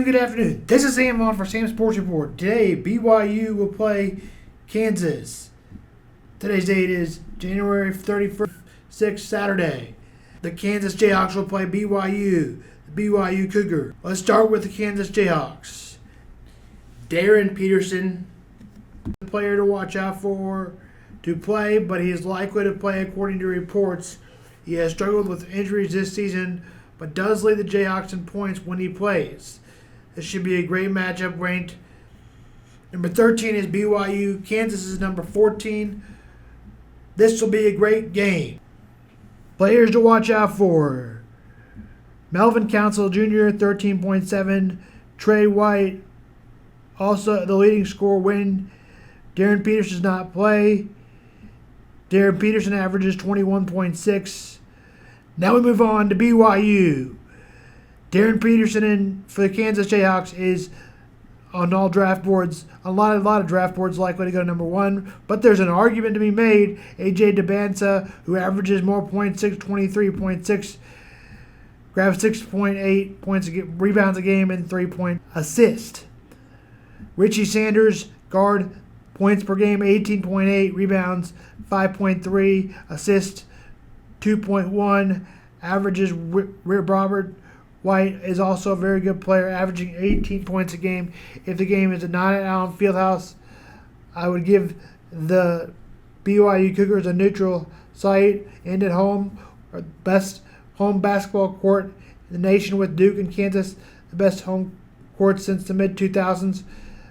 morning, good afternoon. This is Sam on for Sam Sports Report. Today, BYU will play Kansas. Today's date is January 31st, Saturday. The Kansas Jayhawks will play BYU, the BYU Cougar. Let's start with the Kansas Jayhawks. Darren Peterson, the player to watch out for to play, but he is likely to play according to reports. He has struggled with injuries this season, but does lead the Jayhawks in points when he plays. This should be a great matchup. Ranked number 13 is BYU. Kansas is number 14. This will be a great game. Players to watch out for: Melvin Council Jr., 13.7. Trey White, also the leading scorer when Darren Peterson does not play. Darren Peterson averages 21.6. Now we move on to BYU. Darren Peterson for the Kansas Jayhawks is on all draft boards, a lot of draft boards, likely to go number 1. But there's an argument to be made. AJ DeBansa, who averages more points, 23.6, grabs 6.8 points, rebounds a game, and 3-point assist. Richie Sanders, guard, points per game, 18.8, rebounds, 5.3, assists, 2.1, averages. Robert White is also a very good player, averaging 18 points a game. If the game is not at Allen Fieldhouse, I would give the BYU Cougars a neutral site and at home, or best home basketball court in the nation with Duke and Kansas, the best home court since the mid-2000s.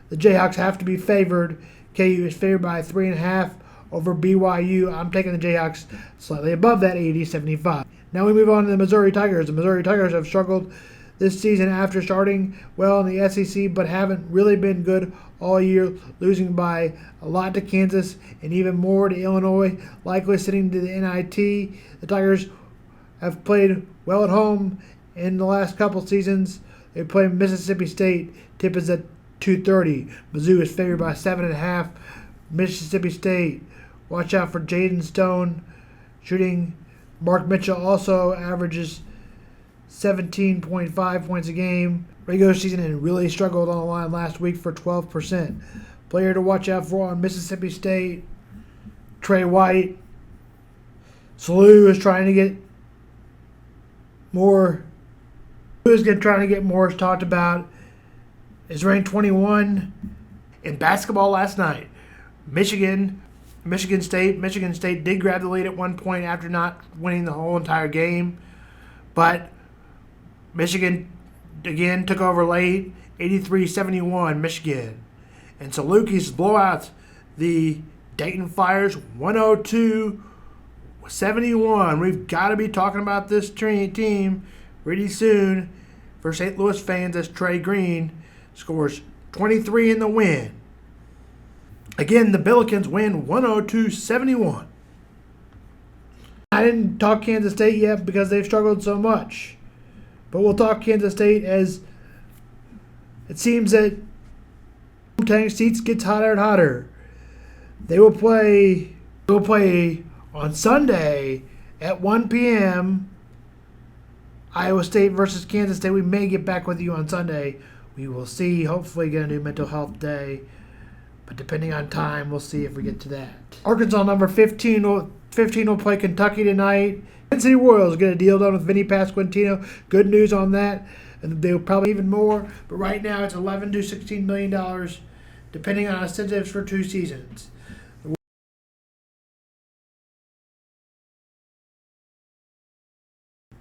The Jayhawks have to be favored. KU is favored by 3.5 over BYU. I'm taking the Jayhawks slightly above that, 80-75. Now we move on to the Missouri Tigers. The Missouri Tigers have struggled this season after starting well in the SEC, but haven't really been good all year, losing by a lot to Kansas and even more to Illinois, likely sitting to the NIT. The Tigers have played well at home in the last couple seasons. They play Mississippi State. Tip is at 2:30. Mizzou is favored by 7.5. Mississippi State. Watch out for Jaden Stone shooting. Mark Mitchell also averages 17.5 points a game. Regular season and really struggled on the line last week for 12%. Player to watch out for on Mississippi State, Trey White. Salou is trying to get more. Trying to get more talked about. Is ranked 21 in basketball last night. Michigan State did grab the lead at one point after not winning the whole entire game. But Michigan, again, took over late, 83-71, Michigan. And Salukis blowout the Dayton Flyers 102-71. We've got to be talking about this team pretty soon for St. Louis fans as Trey Green scores 23 in the win. Again, the Billikens win 102-71. I didn't talk Kansas State yet because they've struggled so much. But we'll talk Kansas State as it seems that tank seats gets hotter and hotter. They will play on Sunday at 1 p.m. Iowa State versus Kansas State. We may get back with you on Sunday. We will see. Hopefully going to do Mental Health Day. But depending on time, we'll see if we get to that. Arkansas number 15 will play Kentucky tonight. Kansas City Royals get a deal done with Vinny Pasquantino. Good news on that. And they'll probably even more. But right now it's $11 to $16 million, depending on incentives for 2 seasons.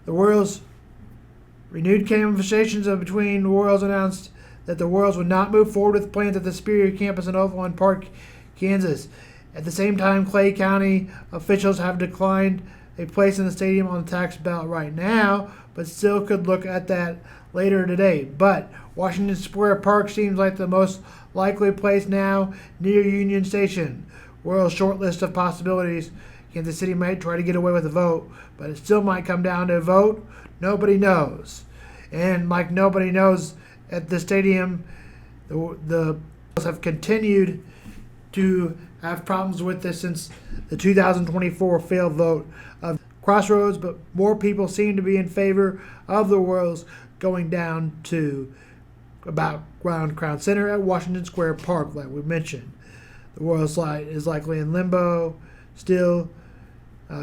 The Royals renewed conversations between the Royals announced that the Royals would not move forward with plans at the Aspiria campus in Oakland Park, Kansas. At the same time, Clay County officials have declined a place in the stadium on the tax ballot right now, but still could look at that later today. But Washington Square Park seems like the most likely place now near Union Station. Royals' short list of possibilities. Kansas City might try to get away with a vote, but it still might come down to a vote. Nobody knows. And like nobody knows at the stadium, the Royals have continued to have problems with this since the 2024 failed vote of Crossroads, but more people seem to be in favor of the Royals going down to about ground Crown Center at Washington Square Park, like we mentioned. The Royals slide is likely in limbo still.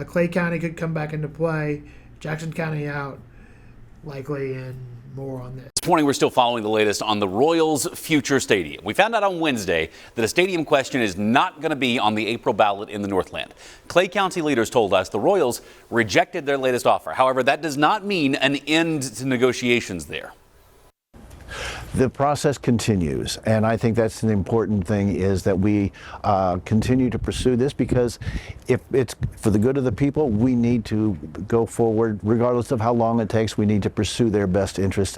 Clay County could come back into play. Jackson County out, likely, and more on this. This morning, we're still following the latest on the Royals' future stadium. We found out on Wednesday that a stadium question is not going to be on the April ballot in the Northland. Clay County leaders told us the Royals rejected their latest offer. However, that does not mean an end to negotiations there. The process continues, and I think that's an important thing, is that we continue to pursue this, because if it's for the good of the people, we need to go forward regardless of how long it takes. We need to pursue their best interest.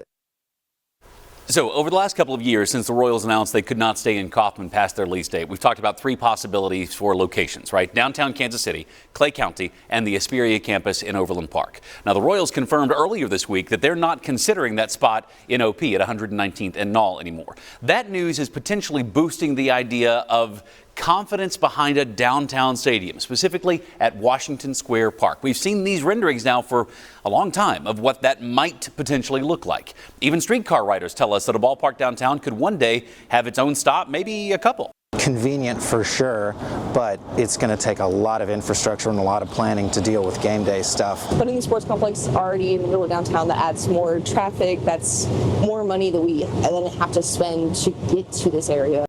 So over the last couple of years, since the Royals announced they could not stay in Kaufman past their lease date, we've talked about three possibilities for locations, right? Downtown Kansas City, Clay County, and the Aspiria campus in Overland Park. Now, the Royals confirmed earlier this week that they're not considering that spot in OP at 119th and Knoll anymore. That news is potentially boosting the idea of confidence behind a downtown stadium, specifically at Washington Square Park. We've seen these renderings now for a long time of what that might potentially look like. Even streetcar riders tell us that a ballpark downtown could one day have its own stop, maybe a couple. Convenient for sure, but it's going to take a lot of infrastructure and a lot of planning to deal with game day stuff. Putting the sports complex already in the middle of downtown, that adds more traffic, that's more money that we then have to spend to get to this area.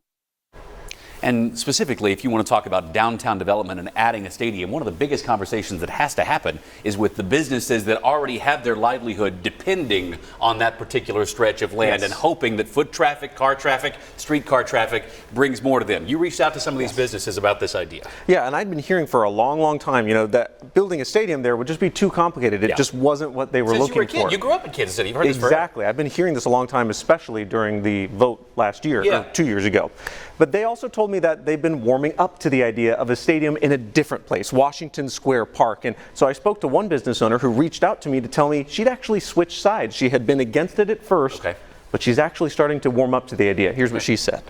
And specifically, if you want to talk about downtown development and adding a stadium, one of the biggest conversations that has to happen is with the businesses that already have their livelihood depending on that particular stretch of land, and hoping that foot traffic, car traffic, streetcar traffic brings more to them. You reached out to some of these businesses about this idea. Yeah, and I'd been hearing for a long, long time, that building a stadium there would just be too complicated. It just wasn't what they were looking for. Since you were a kid, you grew up in Kansas City. You've heard this forever. Exactly. I've been hearing this a long time, especially during the vote last year, or 2 years ago. But they also told me that they've been warming up to the idea of a stadium in a different place, Washington Square Park. And so I spoke to one business owner who reached out to me to tell me she'd actually switched sides. She had been against it at first, but she's actually starting to warm up to the idea. Here's what she said.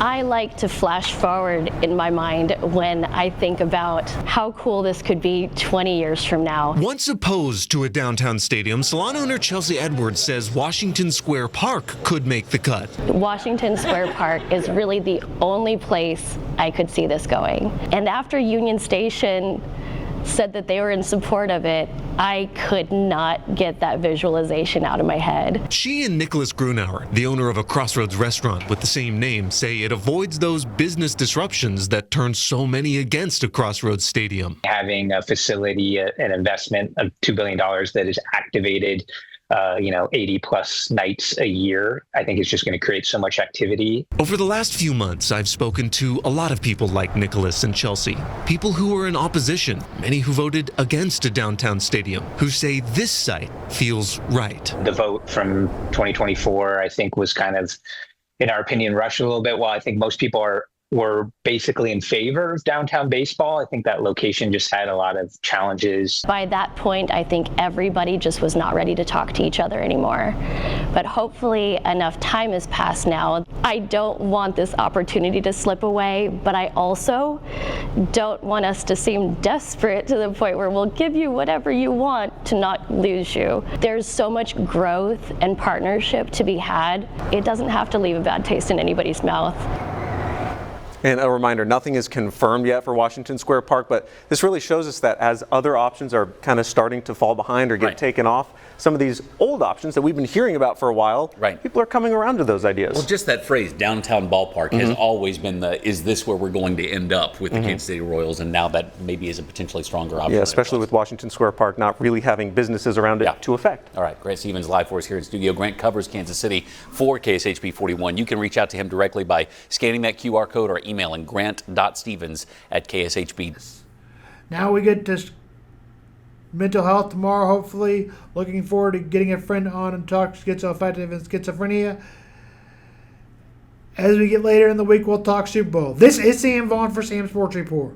I like to flash forward in my mind when I think about how cool this could be 20 years from now. Once opposed to a downtown stadium, salon owner Chelsea Edwards says Washington Square Park could make the cut. Washington Square Park is really the only place I could see this going. And after Union Station said that they were in support of it, I could not get that visualization out of my head. She and Nicholas Grunauer, the owner of a Crossroads restaurant with the same name, say it avoids those business disruptions that turn so many against a Crossroads stadium. Having a facility, an investment of $2 billion that is activated 80 plus nights a year, I think it's just going to create so much activity. Over the last few months, I've spoken to a lot of people like Nicholas and Chelsea, people who are in opposition, many who voted against a downtown stadium, who say this site feels right. The vote from 2024, I think, was kind of, in our opinion, rushed a little bit. While I think most people were basically in favor of downtown baseball, I think that location just had a lot of challenges. By that point, I think everybody just was not ready to talk to each other anymore. But hopefully enough time has passed now. I don't want this opportunity to slip away, but I also don't want us to seem desperate to the point where we'll give you whatever you want to not lose you. There's so much growth and partnership to be had. It doesn't have to leave a bad taste in anybody's mouth. And a reminder, nothing is confirmed yet for Washington Square Park, but this really shows us that as other options are kind of starting to fall behind or get taken off, some of these old options that we've been hearing about for a while, people are coming around to those ideas. Well, just that phrase, downtown ballpark, has always been is this where we're going to end up with the Kansas City Royals? And now that maybe is a potentially stronger option. Yeah, especially with Washington Square Park not really having businesses around it to affect. All right, Grant Stevens live for us here in studio. Grant covers Kansas City for KSHP 41. You can reach out to him directly by scanning that QR code or emailing grant.stevens@kshb. Now we get to mental health tomorrow, hopefully. Looking forward to getting a friend on and talk schizoaffective and schizophrenia. As we get later in the week, we'll talk Super Bowl. This is Sam Vaughn for Sam Sports Report.